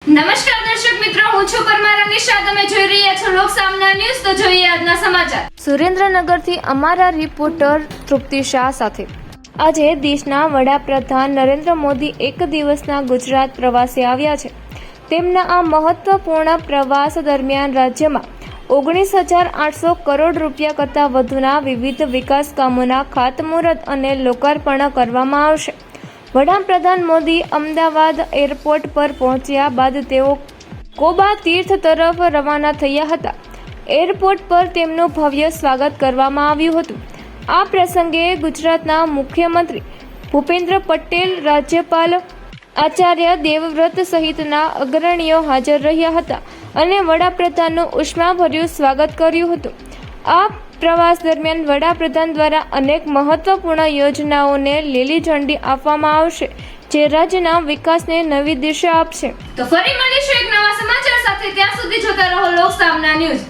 નમસ્કાર દર્શક મિત્રો, હું છું પરમાર અનિશા. તમે જોઈ રહ્યા છો લોકસામના ન્યૂઝ. તો જોઈએ આજના સમાચાર. સુરેન્દ્રનગરથી અમારા રિપોર્ટર તૃપ્તિ શાહ સાથે. આજે દેશના વડાપ્રધાન નરેન્દ્ર મોદી એક દિવસના ગુજરાત પ્રવાસે આવ્યા છે. તેમના આ મહત્વપૂર્ણ પ્રવાસ દરમિયાન રાજ્યમાં 19,800 કરોડ રૂપિયા કરતાં વધુના વિવિધ વિકાસ કામોના ખાતમુહૂર્ત અને લોકાર્પણ કરવામાં આવશે. વડાપ્રધાન મોદી અમદાવાદ એરપોર્ટ પર પહોંચ્યા બાદ તેઓ કોબા તીર્થ તરફ રવાના થયા હતા. એરપોર્ટ પર તેમનું ભવ્ય સ્વાગત કરવામાં આવ્યું હતું. આ પ્રસંગે ગુજરાતના મુખ્યમંત્રી ભૂપેન્દ્ર પટેલ, રાજ્યપાલ આચાર્ય દેવવ્રત સહિતના અગ્રણીઓ હાજર રહ્યા હતા અને વડાપ્રધાનનું ઉષ્માભર્યું સ્વાગત કર્યું હતું. આ પ્રવાસ દરમિયાન વડાપ્રધાન દ્વારા અનેક મહત્વપૂર્ણ યોજનાઓને લીલી ઝંડી આપવામાં આવશે, જે રાજ્યના વિકાસને નવી દિશા આપશે. તો ફરી મળીશું એક નવા સમાચાર સાથે. ત્યાં સુધી જોતા રહો લોકસામના ન્યૂઝ.